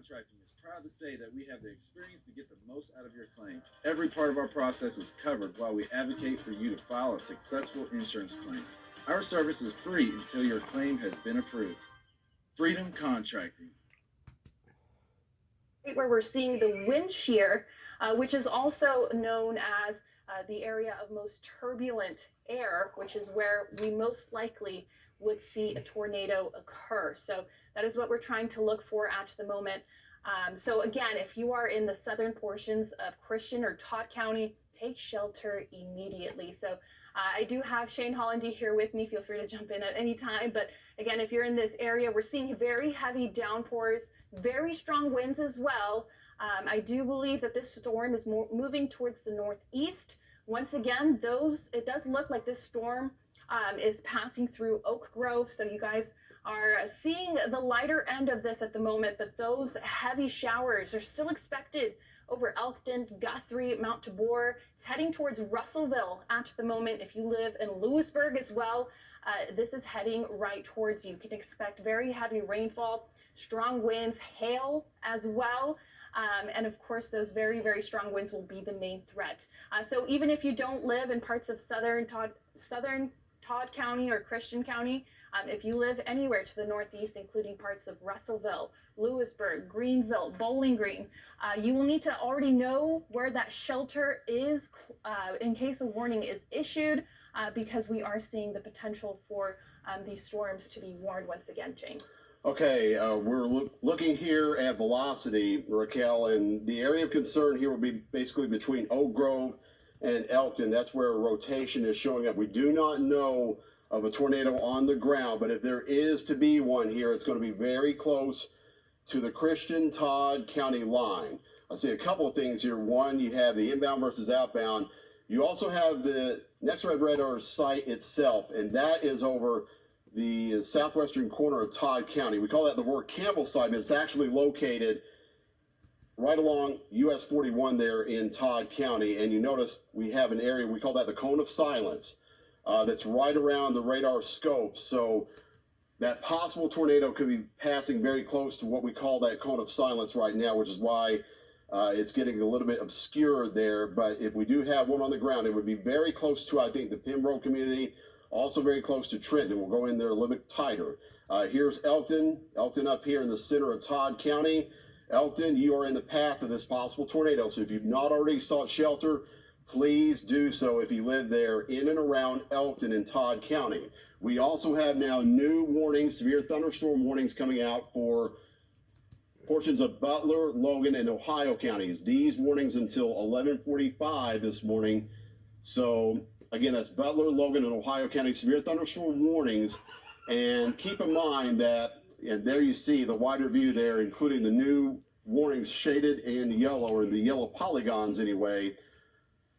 Contracting is proud to say that we have the experience to get the most out of your claim. Every part of our process is covered while we advocate for you to file a successful insurance claim. Our service is free until your claim has been approved. Freedom Contracting. Where we're seeing the wind shear, which is also known as the area of most turbulent air, which is where we most likely would see a tornado occur. So that is what we're trying to look for at the moment. So again, if you are in the southern portions of Christian or Todd County, take shelter immediately. So I do have Shane Hollandy here with me. Feel free to jump in at any time. But again, if you're in this area, we're seeing very heavy downpours, very strong winds as well. I do believe that this storm is moving towards the northeast. Once again, it does look like this storm is passing through Oak Grove. So you guys are seeing the lighter end of this at the moment, but those heavy showers are still expected over Elkton, Guthrie, Mount Tabor. It's heading towards Russellville at the moment. If you live in Lewisburg as well, this is heading right towards you. You can expect very heavy rainfall, strong winds, hail as well. And of course, those very, very strong winds will be the main threat. So even if you don't live in parts of southern Todd County or Christian County, if you live anywhere to the northeast, including parts of Russellville, Lewisburg, Greenville, Bowling Green, you will need to already know where that shelter is in case a warning is issued, because we are seeing the potential for these storms to be warned once again, Jane. Okay, we're looking here at velocity, Raquel, and the area of concern here will be basically between Oak Grove and Elkton. That's where a rotation is showing up. We do not know of a tornado on the ground, but if there is to be one here, it's going to be very close to the Christian Todd County line. I see a couple of things here. One, you have the inbound versus outbound. You also have the Next Red Radar site itself, and that is over the southwestern corner of Todd County. We call that the Fort Campbell site, but it's actually located right along US 41 there in Todd County. And you notice we have an area, we call that the cone of silence, that's right around the radar scope. So that possible tornado could be passing very close to what we call that cone of silence right now, which is why it's getting a little bit obscure there. But if we do have one on the ground, it would be very close to, I think, the Pembroke community, also very close to Trenton. We'll go in there a little bit tighter. Here's Elkton up here in the center of Todd County. Elkton, you are in the path of this possible tornado. So if you've not already sought shelter, please do so if you live there in and around Elkton and Todd County. We also have now new warnings, severe thunderstorm warnings coming out for portions of Butler, Logan, and Ohio counties. These warnings until 11:45 this morning. So again, that's Butler, Logan, and Ohio County severe thunderstorm warnings. And keep in mind that, and there you see the wider view there, including the new warnings shaded in yellow, or the yellow polygons anyway,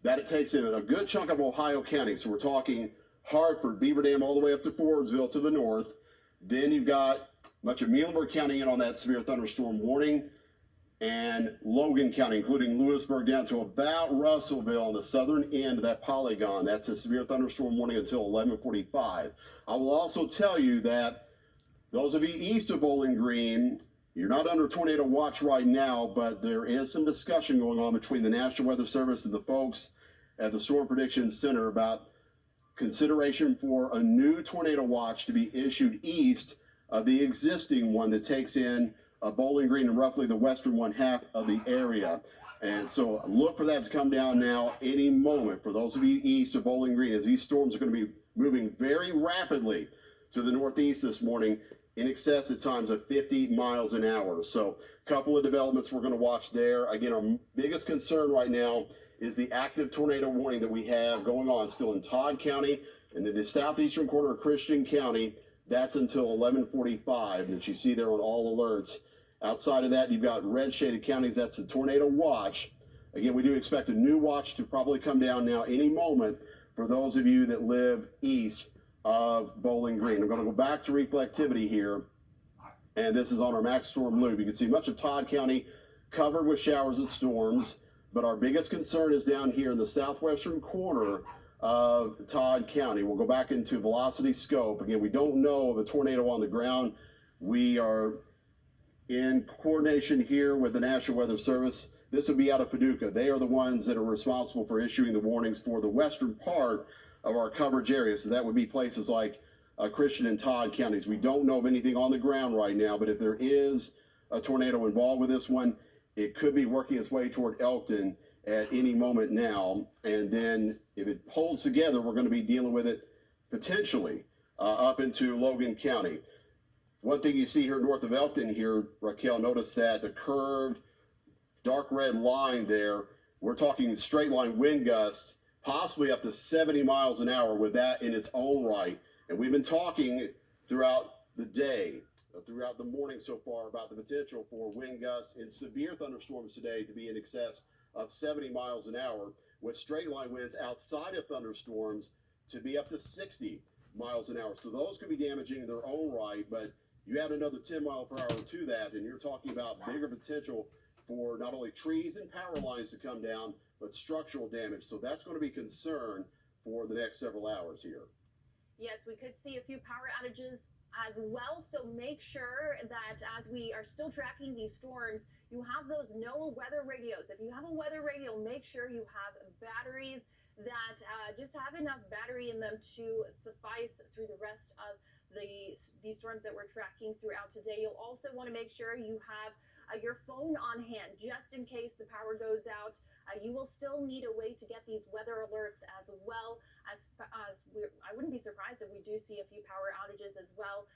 that it takes in a good chunk of Ohio County. So we're talking Hartford, Beaver Dam, all the way up to Fordsville to the north. Then you've got much of Muhlenberg County in on that severe thunderstorm warning, and Logan County, including Lewisburg, down to about Russellville on the southern end of that polygon. That's a severe thunderstorm warning until 11:45. I will also tell you that those of you east of Bowling Green, you're not under tornado watch right now, but there is some discussion going on between the National Weather Service and the folks at the Storm Prediction Center about consideration for a new tornado watch to be issued east of the existing one that takes in Bowling Green and roughly the western one half of the area. And so look for that to come down now any moment for those of you east of Bowling Green, as these storms are going to be moving very rapidly to the northeast this morning, in excess at times of 50 miles an hour. So a couple of developments we're going to watch there. Again, our biggest concern right now is the active tornado warning that we have going on still in Todd County and then the southeastern corner of Christian County. That's until 11:45 that you see there on all alerts. Outside of that, you've got red shaded counties. That's the tornado watch. Again, we do expect a new watch to probably come down now any moment for those of you that live east of Bowling Green. I'm going to go back to reflectivity here, and this is on our max storm loop. You can see much of Todd County covered with showers and storms, but our biggest concern is down here in the southwestern corner of Todd County. We'll go back into velocity scope. Again, we don't know of a tornado on the ground. We are in coordination here with the National Weather Service. This would be out of Paducah. They are the ones that are responsible for issuing the warnings for the western part of our coverage area. So that would be places like Christian and Todd counties. We don't know of anything on the ground right now, but if there is a tornado involved with this one, it could be working its way toward Elkton at any moment now. And then if it holds together, we're going to be dealing with it potentially up into Logan County. One thing you see here north of Elkton here, Raquel, notice that the curved dark red line there, we're talking straight line wind gusts, possibly up to 70 miles an hour with that in its own right. And we've been talking throughout the day, throughout the morning so far, about the potential for wind gusts and severe thunderstorms today to be in excess of 70 miles an hour, with straight line winds outside of thunderstorms to be up to 60 miles an hour. So those could be damaging in their own right, but you add another 10 mile per hour to that, and you're talking about bigger potential for not only trees and power lines to come down, but structural damage. So that's going to be a concern for the next several hours here. Yes, we could see a few power outages as well. So make sure that as we are still tracking these storms, you have those NOAA weather radios. If you have a weather radio, make sure you have batteries that just have enough battery in them to suffice through the rest of these storms that we're tracking throughout today. You'll also want to make sure you have your phone on hand just in case the power goes out. You will still need a way to get these weather alerts as well. I wouldn't be surprised if we do see a few power outages as well.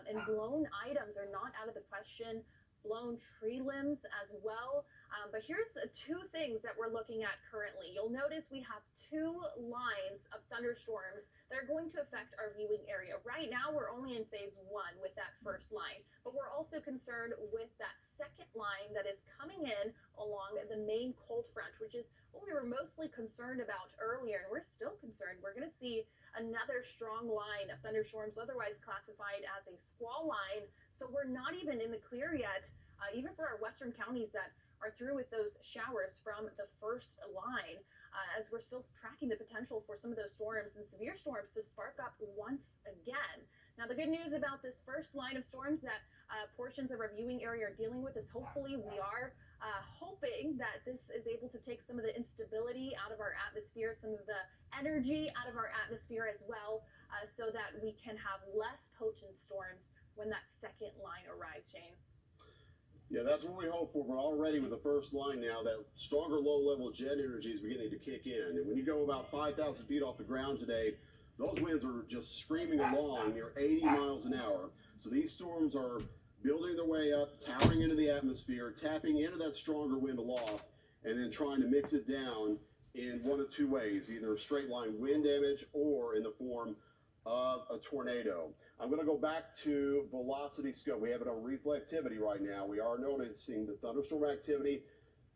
And blown items are not out of the question. Blown tree limbs as well. But here's two things that we're looking at currently. You'll notice we have two lines of thunderstorms that are going to affect our viewing area. Right now, we're only in phase one with that first line, but we're also concerned with that second line that is coming in along the main cold front, which is what we were mostly concerned about earlier, and we're still concerned. We're going to see another strong line of thunderstorms, otherwise classified as a squall line. So we're not even in the clear yet, even for our western counties that are through with those showers from the first line, as we're still tracking the potential for some of those storms and severe storms to spark up once again. Now, the good news about this first line of storms that portions of our viewing area are dealing with is hopefully we are hoping that this is able to take some of the instability out of our atmosphere, some of the energy out of our atmosphere as well, so that we can have less potent storms when that second line arrives, Shane. Yeah, that's what we hope for. We're already with the first line now. That stronger low-level jet energy is beginning to kick in. And when you go about 5,000 feet off the ground today, those winds are just screaming along near 80 miles an hour. So these storms are building their way up, towering into the atmosphere, tapping into that stronger wind aloft, and then trying to mix it down in one of two ways, either straight line wind damage or in the form of a tornado. I'm going to go back to velocity scope. We have it on reflectivity right now. We are noticing the thunderstorm activity,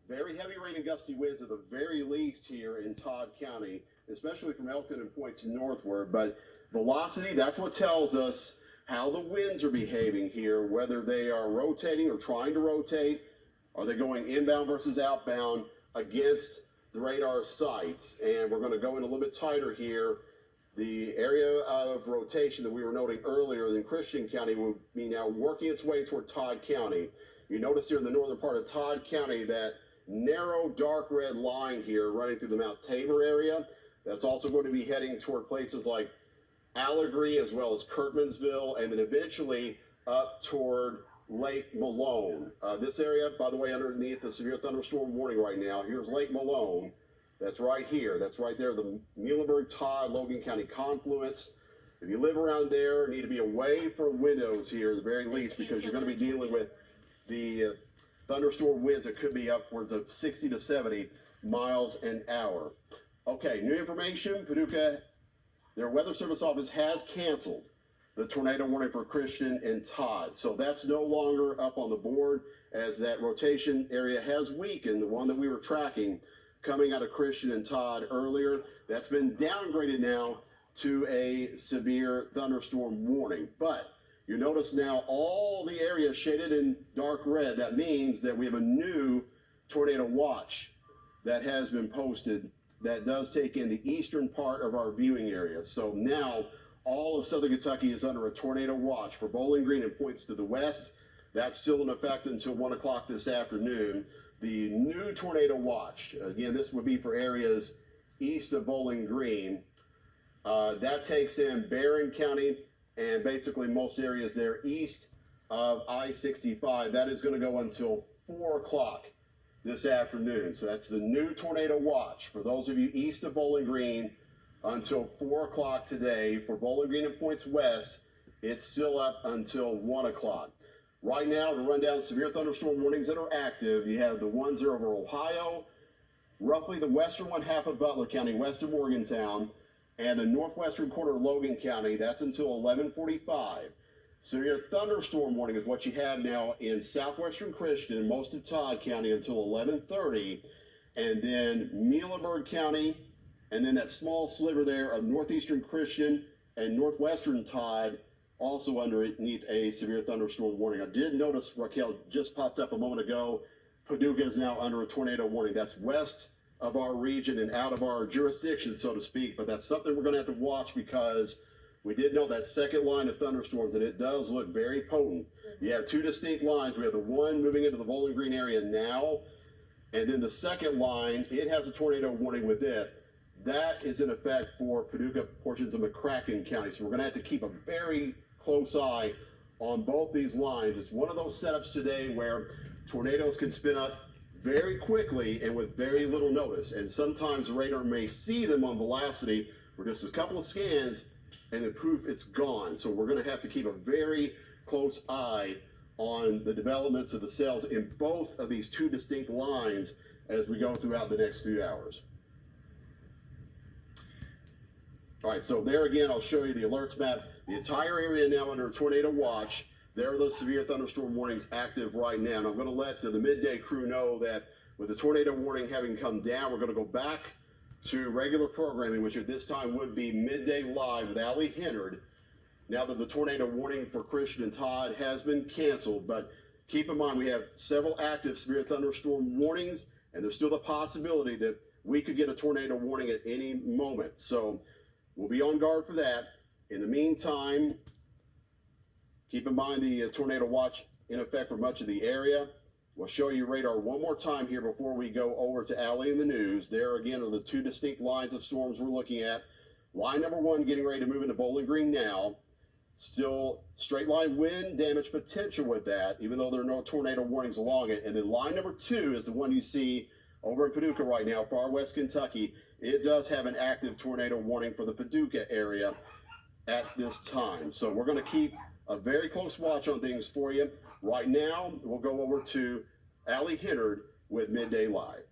very heavy rain and gusty winds at the very least here in Todd County, especially from Elkton and points northward. But velocity, that's what tells us how the winds are behaving here, whether they are rotating or trying to rotate. Are they going inbound versus outbound against the radar sights? And we're going to go in a little bit tighter here. The area of rotation that we were noting earlier in Christian County will be now working its way toward Todd County. You notice here in the northern part of Todd County that narrow dark red line here running through the Mount Tabor area. That's also going to be heading toward places like Allegheny as well as Kirkmansville, and then eventually up toward Lake Malone. This area, by the way, underneath the severe thunderstorm warning right now, here's Lake Malone. That's right here. That's right there, the Muhlenberg, Todd, Logan County confluence. If you live around there, need to be away from windows here at the very least, because you're going to be dealing with the thunderstorm winds that could be upwards of 60 to 70 miles an hour. Okay, new information. Paducah, their weather service office has canceled the tornado warning for Christian and Todd. So that's no longer up on the board, as that rotation area has weakened, the one that we were tracking coming out of Christian and Todd earlier. That's been downgraded now to a severe thunderstorm warning. But you notice now all the areas shaded in dark red. That means that we have a new tornado watch that has been posted that does take in the eastern part of our viewing area. So now all of southern Kentucky is under a tornado watch for Bowling Green and points to the west. That's still in effect until 1 o'clock this afternoon. The new tornado watch, again, this would be for areas east of Bowling Green. That takes in Barron County and basically most areas there east of I-65. That is going to go until 4 o'clock this afternoon. So that's the new tornado watch for those of you east of Bowling Green until 4 o'clock today. For Bowling Green and points west, it's still up until 1 o'clock. Right now, to run down severe thunderstorm warnings that are active, you have the ones that are over Ohio, roughly the western one half of Butler County, west of Morgantown, and the northwestern quarter of Logan County. That's until 11:45. Severe thunderstorm warning is what you have now in southwestern Christian and most of Todd County until 11:30, and then Muhlenberg County, and then that small sliver there of northeastern Christian and northwestern Todd also underneath a severe thunderstorm warning. I did notice, Raquel, just popped up a moment ago, Paducah is now under a tornado warning. That's west of our region and out of our jurisdiction, so to speak, but that's something we're going to have to watch because we did know that second line of thunderstorms, and it does look very potent. You have two distinct lines. We have the one moving into the Bowling Green area now, and then the second line, it has a tornado warning with it. That is in effect for Paducah, portions of McCracken County, so we're going to have to keep a very close eye on both these lines. It's one of those setups today where tornadoes can spin up very quickly and with very little notice, and sometimes the radar may see them on velocity for just a couple of scans, and then poof, it's gone. So we're going to have to keep a very close eye on the developments of the cells in both of these two distinct lines as we go throughout the next few hours. All right, so there again, I'll show you the alerts map. The entire area now under a tornado watch. There are those severe thunderstorm warnings active right now. And I'm going to let the midday crew know that with the tornado warning having come down, we're going to go back to regular programming, which at this time would be Midday Live with Allie Hennard. Now that the tornado warning for Christian and Todd has been canceled, but keep in mind we have several active severe thunderstorm warnings, and there's still the possibility that we could get a tornado warning at any moment. So we'll be on guard for that. In the meantime, keep in mind the tornado watch in effect for much of the area. We'll show you radar one more time here before we go over to Allie in the news. There again are the two distinct lines of storms we're looking at. Line number one getting ready to move into Bowling Green now. Still straight line wind damage potential with that, even though there are no tornado warnings along it. And then line number two is the one you see over in Paducah right now, far west Kentucky. It does have an active tornado warning for the Paducah area at this time. So we're going to keep a very close watch on things for you. Right now, we'll go over to Allie Hennard with Midday Live.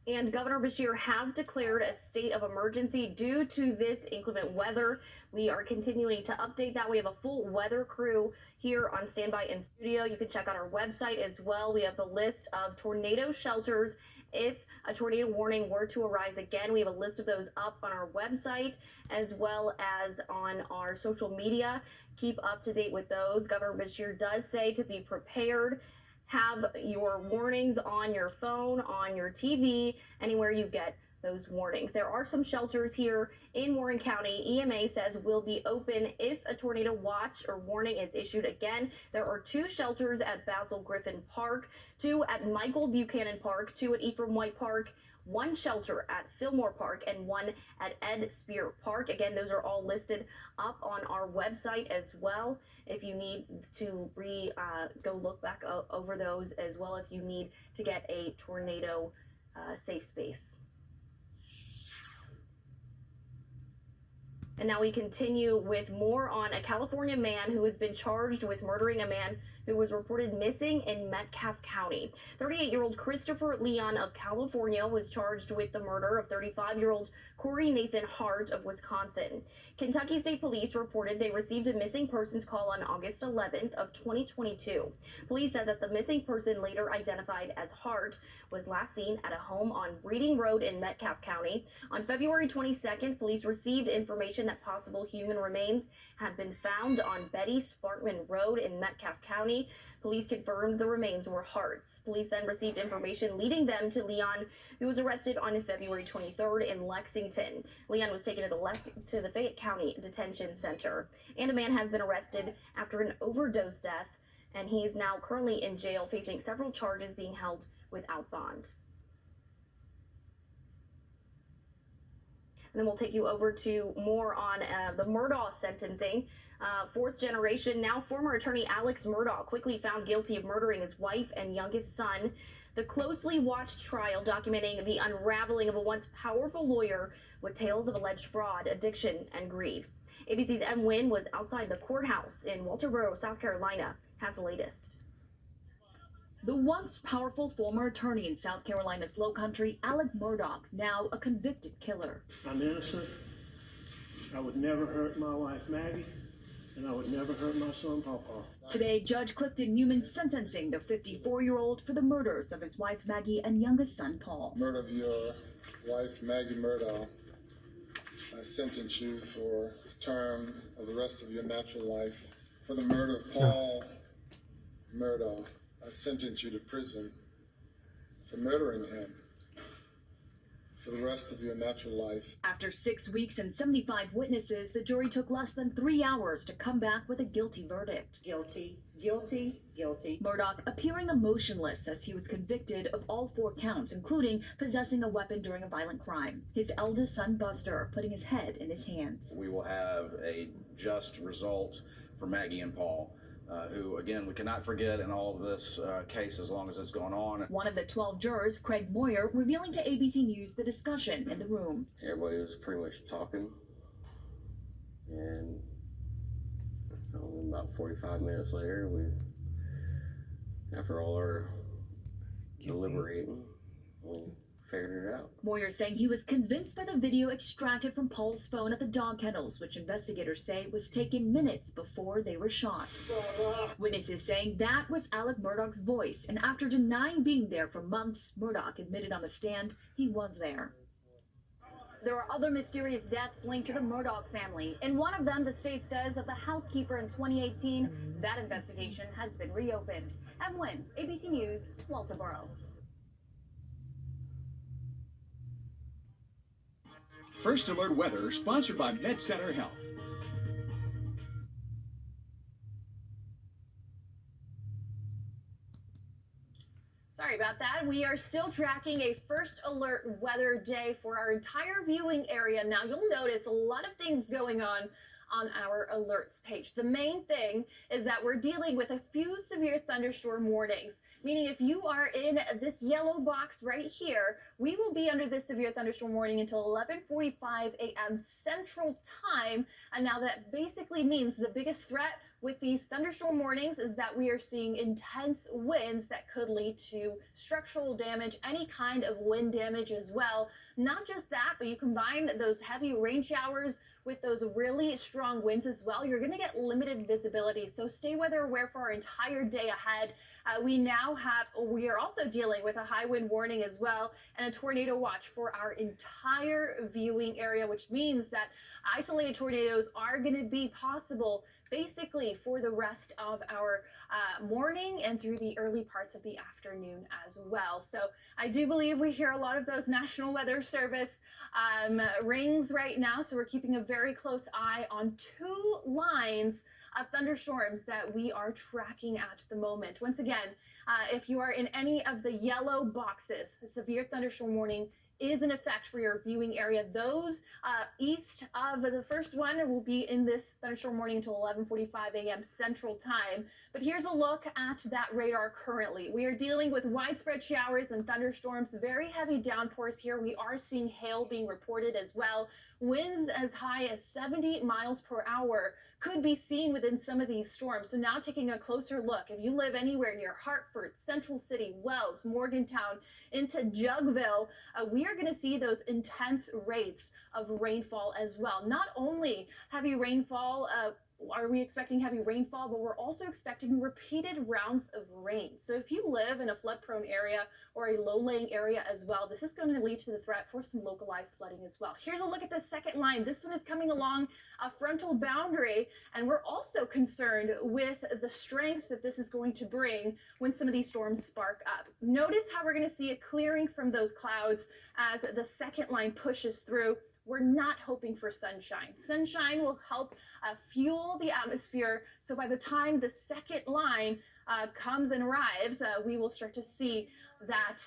And Governor Beshear has declared a state of emergency due to this inclement weather. We are continuing to update that. We have a full weather crew here on standby in studio. You can check out our website as well. We have the list of tornado shelters. If a tornado warning were to arise again, we have a list of those up on our website as well as on our social media. Keep up to date with those. Governor Beshear does say to be prepared. Have your warnings on your phone, on your TV, anywhere you get those warnings. There are some shelters here in Warren County. EMA says will be open if a tornado watch or warning is issued again. There are two shelters at Basil Griffin Park, two at Michael Buchanan Park, two at Ephraim White Park, one shelter at Fillmore Park, and one at Ed Spear Park. Again, those are all listed up on our website as well. If you need to go look back over those as well, if you need to get a tornado safe space. And now we continue with more on a California man who has been charged with murdering a man who was reported missing in Metcalfe County. 38-year-old Christopher Leon of California was charged with the murder of 35-year-old Corey Nathan Hart of Wisconsin. Kentucky State Police reported they received a missing persons call on August 11th of 2022. Police said that the missing person, later identified as Hart, was last seen at a home on Breeding Road in Metcalfe County. On February 22nd, police received information that possible human remains had been found on Betty Sparkman Road in Metcalfe County. Police confirmed the remains were Hart's. Police then received information leading them to Leon, who was arrested on February 23rd in Lexington. Leon was taken to the Fayette County Detention Center. And a man has been arrested after an overdose death, and he is now currently in jail facing several charges, being held without bond. And then we'll take you over to more on the Murdaugh sentencing. Fourth generation, now former attorney Alex Murdaugh, quickly found guilty of murdering his wife and youngest son. The closely watched trial documenting the unraveling of a once powerful lawyer with tales of alleged fraud, addiction, and greed. ABC's M. Wynn was outside the courthouse in Walterboro, South Carolina, has the latest. The once powerful former attorney in South Carolina's Lowcountry, Alex Murdaugh, now a convicted killer. I'm innocent. I would never hurt my wife, Maggie, and I would never hurt my son, Pawpaw. Today, Judge Clifton Newman sentencing the 54-year-old for the murders of his wife, Maggie, and youngest son, Paul. Murder of your wife, Maggie Murdaugh. I sentence you for the term of the rest of your natural life. For the murder of Paul Murdaugh, I sentence you to prison for murdering him for the rest of your natural life. After 6 weeks and 75 witnesses, the jury took less than 3 hours to come back with a guilty verdict. Guilty, guilty, guilty. Murdaugh appearing emotionless as he was convicted of all 4 counts, including possessing a weapon during a violent crime. His eldest son, Buster, putting his head in his hands. We will have a just result for Maggie and Paul, who, again, we cannot forget in all of this case as long as it's going on. One of the 12 jurors, Craig Moyer, revealing to ABC News the discussion in the room. Everybody was pretty much talking, and about 45 minutes later, after all our deliberating, we figured it out. Moyer saying he was convinced by the video extracted from Paul's phone at the dog kennels, which investigators say was taken minutes before they were shot. Witnesses saying that was Alex Murdaugh's voice, and after denying being there for months, Murdaugh admitted on the stand he was there. There are other mysterious deaths linked to the Murdaugh family. In one of them, the state says of the housekeeper in 2018, that investigation has been reopened. M. Wynn, ABC News, Walterboro. First Alert Weather, sponsored by Med Center Health. Sorry about that. We are still tracking a First Alert weather day for our entire viewing area. Now, you'll notice a lot of things going on our alerts page. The main thing is that we're dealing with a few severe thunderstorm warnings, meaning if you are in this yellow box right here, we will be under this severe thunderstorm warning until 11:45 a.m. Central Time. And now that basically means the biggest threat with these thunderstorm warnings is that we are seeing intense winds that could lead to structural damage, any kind of wind damage as well. Not just that, but you combine those heavy rain showers with those really strong winds as well, you're going to get limited visibility. So stay weather aware for our entire day ahead. We are also dealing with a high wind warning as well and a tornado watch for our entire viewing area, which means that isolated tornadoes are going to be possible basically for the rest of our morning and through the early parts of the afternoon as well. So I do believe we hear a lot of those National Weather Service rings right now. So we're keeping a very close eye on 2 lines of thunderstorms that we are tracking at the moment. Once again, if you are in any of the yellow boxes, the severe thunderstorm warning is in effect for your viewing area. Those east of the first one will be in this thunderstorm warning until 11:45 a.m. Central Time. But here's a look at that radar currently. We are dealing with widespread showers and thunderstorms, very heavy downpours here. We are seeing hail being reported as well. Winds as high as 70 miles per hour could be seen within some of these storms. So now taking a closer look, if you live anywhere near Hartford, Central City, Wells, Morgantown, into Jugville, we are going to see those intense rates of rainfall as well. Not only heavy rainfall are we expecting heavy rainfall, but we're also expecting repeated rounds of rain. So if you live in a flood-prone area or a low-lying area as well, this is going to lead to the threat for some localized flooding as well. Here's a look at the second line. This one is coming along a frontal boundary, and we're also concerned with the strength that this is going to bring when some of these storms spark up. Notice how we're going to see a clearing from those clouds as the second line pushes through. We're not hoping for sunshine. Sunshine will help fuel the atmosphere. So by the time the second line comes and arrives, we will start to see that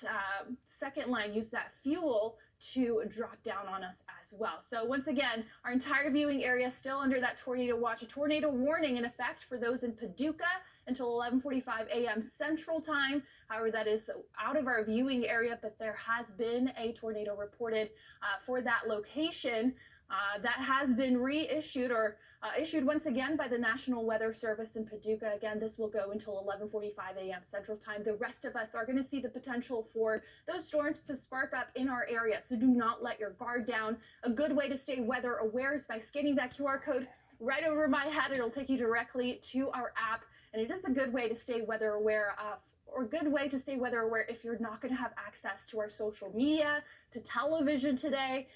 second line use that fuel to drop down on us as well. So once again, our entire viewing area still under that tornado watch, a tornado warning in effect for those in Paducah until 11:45 a.m. Central Time. However, that is out of our viewing area, but there has been a tornado reported for that location. That has been reissued or issued once again by the National Weather Service in Paducah. Again, this will go until 11:45 a.m. Central Time. The rest of us are going to see the potential for those storms to spark up in our area. So do not let your guard down. A good way to stay weather aware is by scanning that QR code right over my head. It'll take you directly to our app. And it is a good way to stay weather aware or a good way to stay weather aware if you're not going to have access to our social media, to television today.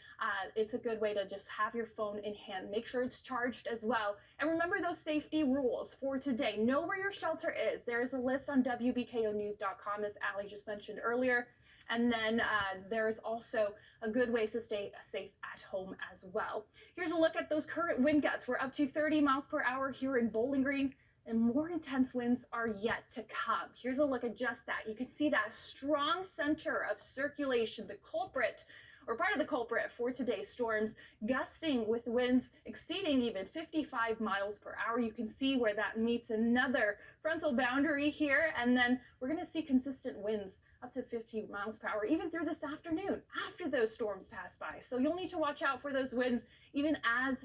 It's a good way to just have your phone in hand. Make sure it's charged as well. And remember those safety rules for today. Know where your shelter is. There's a list on WBKOnews.com, as Allie just mentioned earlier. And then there's also a good way to stay safe at home as well. Here's a look at those current wind gusts. We're up to 30 miles per hour here in Bowling Green, and more intense winds are yet to come. Here's a look at just that. You can see that strong center of circulation, the culprit, or part of the culprit for today's storms, gusting with winds exceeding even 55 miles per hour. You can see where that meets another frontal boundary here, and then we're going to see consistent winds up to 50 miles per hour, even through this afternoon after those storms pass by. So you'll need to watch out for those winds even as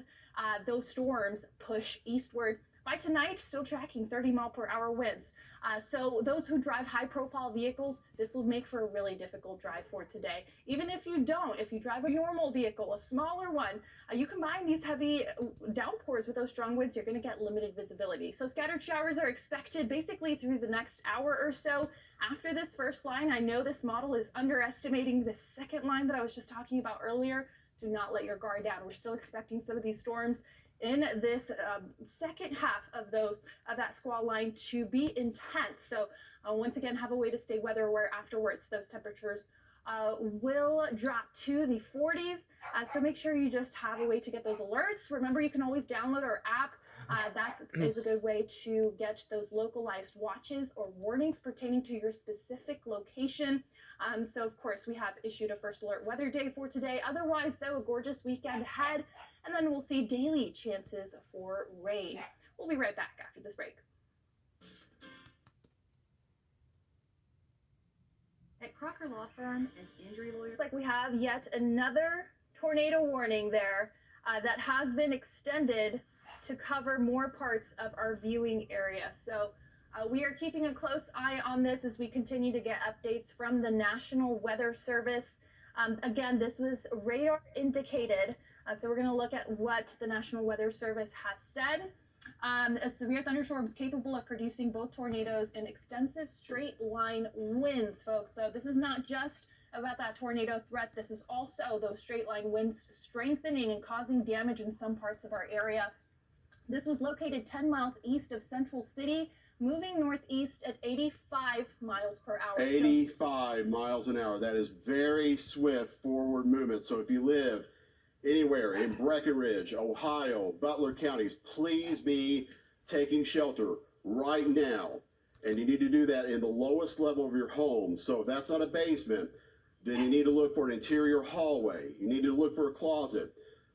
those storms push eastward. By tonight, still tracking 30 mile per hour winds. So those who drive high profile vehicles, this will make for a really difficult drive for today. Even if you don't, if you drive a normal vehicle, a smaller one, you combine these heavy downpours with those strong winds, you're going to get limited visibility. So scattered showers are expected basically through the next hour or so after this first line. I know this model is underestimating the second line that I was just talking about earlier. Do not let your guard down. We're still expecting some of these storms in this second half of that squall line to be intense. So once again, have a way to stay weather aware afterwards. Those temperatures will drop to the 40s. So make sure you just have a way to get those alerts. Remember, you can always download our app. That is a good way to get those localized watches or warnings pertaining to your specific location. So of course, we have issued a first alert weather day for today. Otherwise, though, a gorgeous weekend ahead. And then we'll see daily chances for rain. We'll be right back after this break. At Crocker Law Firm, as injury lawyers, Like we have yet another tornado warning there that has been extended to cover more parts of our viewing area. So we are keeping a close eye on this as we continue to get updates from the National Weather Service. Again, this was radar indicated. So we're going to look at what the National Weather Service has said. A severe thunderstorm is capable of producing both tornadoes and extensive straight line winds, folks. So this is not just about that tornado threat. This is also those straight line winds strengthening and causing damage in some parts of our area. This was located 10 miles east of Central City, moving northeast at 85 miles per hour. 85 miles an hour. That is very swift forward movement. So if you live anywhere in Breckenridge, Ohio, Butler counties, please be taking shelter right now. And you need to do that in the lowest level of your home. So if that's not a basement, then you need to look for an interior hallway. You need to look for a closet.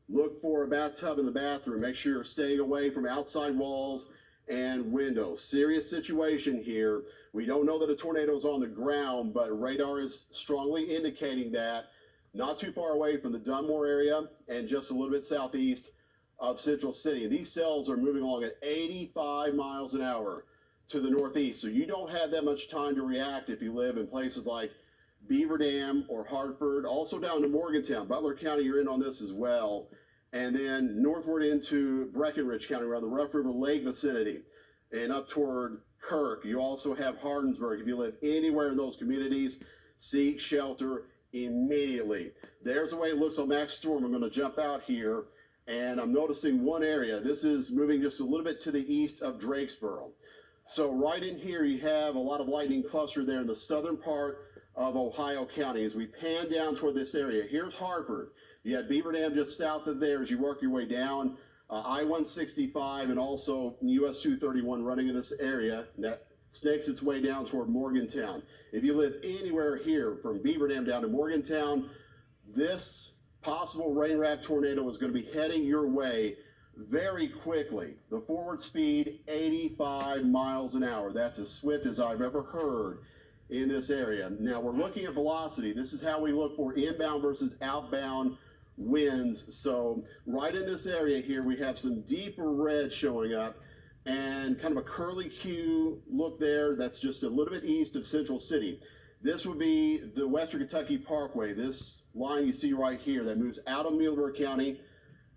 Look for a bathtub in the bathroom. Make sure you're staying away from outside walls and windows. Serious situation here. We don't know that a tornado is on the ground, but radar is strongly indicating that. Not too far away from the Dunmore area and just a little bit southeast of Central City. These cells are moving along at 85 miles an hour to the northeast. So you don't have that much time to react if you live in places like Beaver Dam or Hartford, also down to Morgantown. Butler County, you're in on this as well. and then northward into Breckenridge County around the Rough River Lake vicinity and up toward Kirk. You also have Hardinsburg. If you live anywhere in those communities, seek shelter immediately. There's the way it looks on Max Storm. I'm going to jump out here, and I'm noticing one area. This is moving just a little bit to the east of Drakesboro. So right in here, you have a lot of lightning cluster there in the southern part of Ohio County. As we pan down toward this area, here's Hartford. You have Beaver Dam just south of there as you work your way down. I-165 and also US 231 running in this area that snakes its way down toward Morgantown. If you live anywhere here from Beaver Dam down to Morgantown, this possible rain wrap tornado is going to be heading your way very quickly. The forward speed 85 miles an hour. That's as swift as I've ever heard in this area. Now we're looking at velocity. This is how we look for inbound versus outbound winds. So right in this area here, we have some deeper red showing up and kind of a curly Q look there. That's just a little bit east of Central City. This would be the Western Kentucky Parkway. This line you see right here that moves out of Muhlenberg County,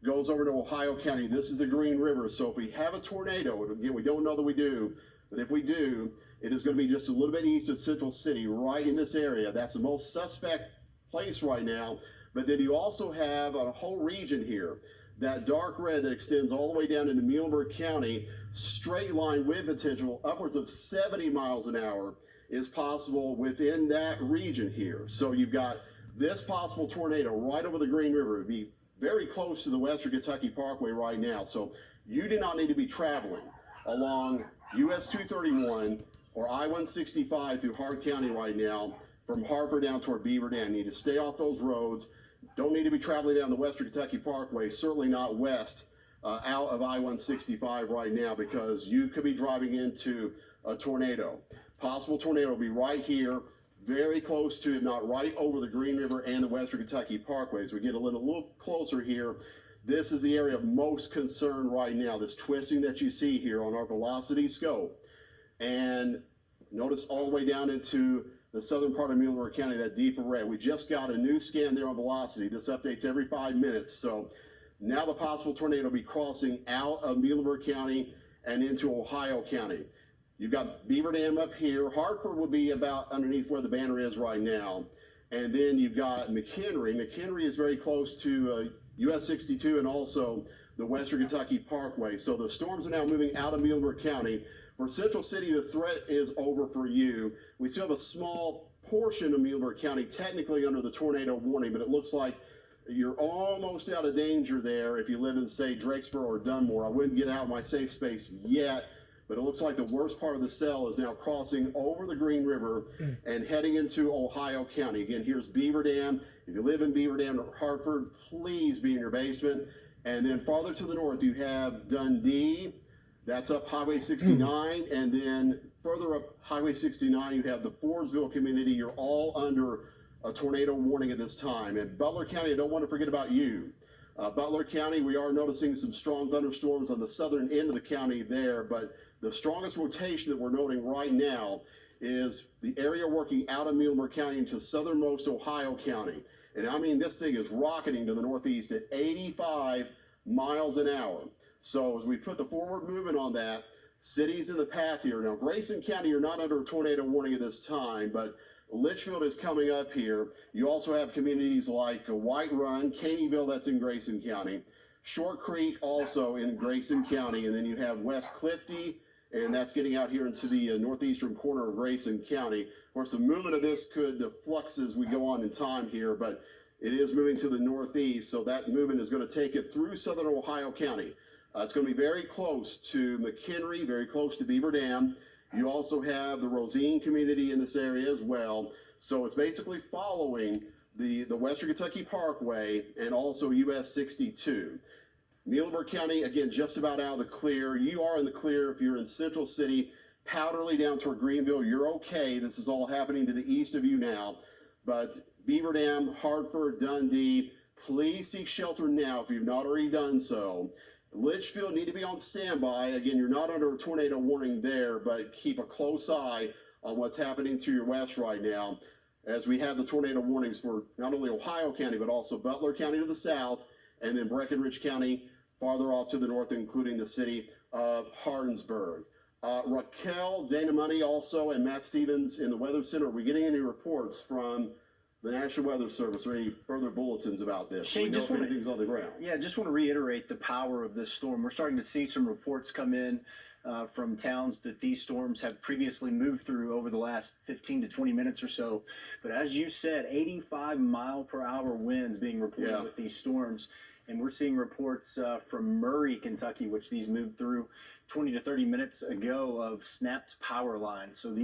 goes over to Ohio County. This is the Green River. So if we have a tornado, again, we don't know that we do, but if we do, it is going to be just a little bit east of Central City, right in this area. That's the most suspect place right now. But then you also have a whole region here, that dark red that extends all the way down into Muhlenberg County, straight line wind potential upwards of 70 miles an hour is possible within that region here. So you've got this possible tornado right over the Green River. It would be very close to the Western Kentucky Parkway right now. So you do not need to be traveling along US 231 or I-165 through Hart County right now from Hartford down toward Beaver Dam. You need to stay off those roads. Don't need to be traveling down the Western Kentucky Parkway, certainly not west out of I-165 right now, because you could be driving into a tornado. Possible tornado will be right here, very close to, if not right over the Green River and the Western Kentucky Parkway. As we get a little closer here, this is the area of most concern right now, this twisting that you see here on our velocity scope. And notice all the way down into the southern part of Muhlenberg County, that deeper red. We just got a new scan there on velocity. This updates every 5 minutes. So now the possible tornado will be crossing out of Muhlenberg County and into Ohio County. You've got Beaver Dam up here. Hartford will be about underneath where the banner is right now. And then you've got McHenry. McHenry is very close to US 62 and also the Western Kentucky Parkway. So the storms are now moving out of Muhlenberg County. For Central City, the threat is over for you. We still have a small portion of Muhlenberg County technically under the tornado warning, but it looks like you're almost out of danger there if you live in, say, Drakesboro or Dunmore. I wouldn't get out of my safe space yet, but it looks like the worst part of the cell is now crossing over the Green River and heading into Ohio County. Again, here's Beaver Dam. If you live in Beaver Dam or Hartford, please be in your basement. And then farther to the north, you have Dundee. That's up Highway 69, and then further up Highway 69, you have the Fordsville community. You're all under a tornado warning at this time. And Butler County, I don't want to forget about you. Butler County, we are noticing some strong thunderstorms on the southern end of the county there, but the strongest rotation that we're noting right now is the area working out of Muhlenberg County into southernmost Ohio County. And I mean, this thing is rocketing to the northeast at 85 miles an hour. So as we put the forward movement on that, cities in the path here. Now, Grayson County, you're not under a tornado warning at this time, but Litchfield is coming up here. You also have communities like White Run, Caneyville, that's in Grayson County, Short Creek, also in Grayson County, and then you have West Clifty, and that's getting out here into the northeastern corner of Grayson County. Of course, the movement of this could flux as we go on in time here, but it is moving to the northeast, so that movement is going to take it through southern Ohio County. It's going to be very close to McHenry, very close to Beaver Dam. You also have the Rosine community in this area as well. So it's basically following the Western Kentucky Parkway and also US 62. Muhlenberg County, again, just about out of the clear. You are in the clear if you're in Central City, Powderly down toward Greenville. You're okay. This is all happening to the east of you now. But Beaver Dam, Hartford, Dundee, please seek shelter now if you've not already done so. Litchfield need to be on standby. Again, you're not under a tornado warning there, but keep a close eye on what's happening to your west right now, as we have the tornado warnings for not only Ohio County, but also Butler County to the south and then Breckinridge County farther off to the north, including the city of Hardinsburg. Raquel, Dana Money also, and Matt Stevens in the Weather Center. Are we getting any reports from the National Weather Service or any further bulletins about this? Shane, we know just if wanna- anything's on the ground. Yeah, just want to reiterate the power of this storm. We're starting to see some reports come in from towns that these storms have previously moved through over the last 15 to 20 minutes or so. But as you said, 85-mile-per-hour winds being reported with these storms. And we're seeing reports from Murray, Kentucky, which these moved through 20 to 30 minutes ago, of snapped power lines. So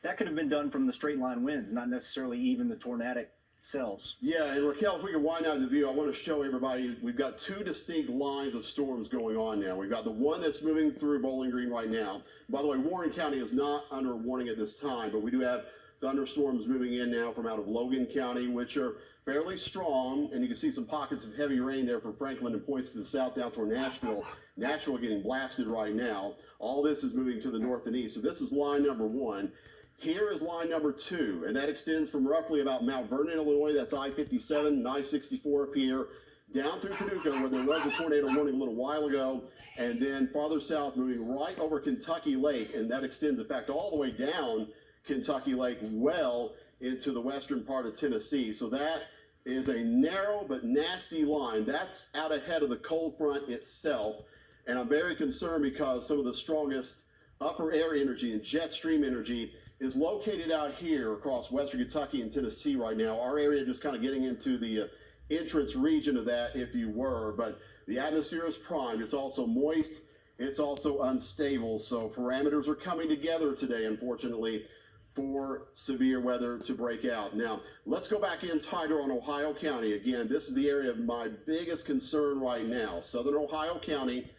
that could have been done from the straight line winds, not necessarily even the tornadic cells. Yeah, and Raquel, if we can wind out the view, I want to show everybody we've got two distinct lines of storms going on now. We've got the one that's moving through Bowling Green right now. By the way, Warren County is not under a warning at this time, but we do have thunderstorms moving in now from out of Logan County, which are fairly strong, and you can see some pockets of heavy rain there from Franklin and points to the south down toward Nashville. Nashville getting blasted right now. All this is moving to the north and east. So this is line number one. Here is line number two, and that extends from roughly about Mount Vernon, Illinois. That's I-57 and I-64 up here, down through Paducah, where there was a tornado warning a little while ago, and then farther south, moving right over Kentucky Lake, and that extends, in fact, all the way down Kentucky Lake, well into the western part of Tennessee. So that is a narrow but nasty line. That's out ahead of the cold front itself, and I'm very concerned because some of the strongest upper air energy and jet stream energy is located out here across western Kentucky and Tennessee right now. Our area just kind of getting into the entrance region of that, if you were, but the atmosphere is primed. It's also moist. It's also unstable. So parameters are coming together today, unfortunately, for severe weather to break out. Now, let's go back in tighter on Ohio County. Again, this is the area of my biggest concern right now. Southern Ohio County,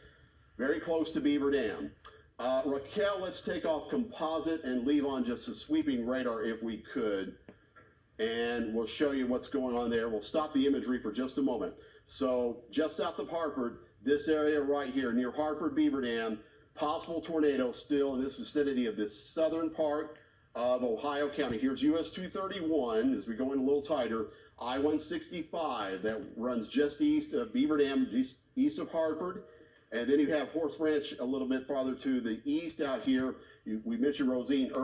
very close to Beaver Dam. Raquel, let's take off composite and leave on just a sweeping radar if we could. And we'll show you what's going on there. We'll stop the imagery for just a moment. So just south of Hartford, this area right here near Hartford Beaver Dam, possible tornado still in this vicinity of this southern part of Ohio County. Here's US 231 as we go in a little tighter. I-165 that runs just east of Beaver Dam, east of Hartford. And then you have Horse Branch a little bit farther to the east out here. We mentioned Rosine earlier.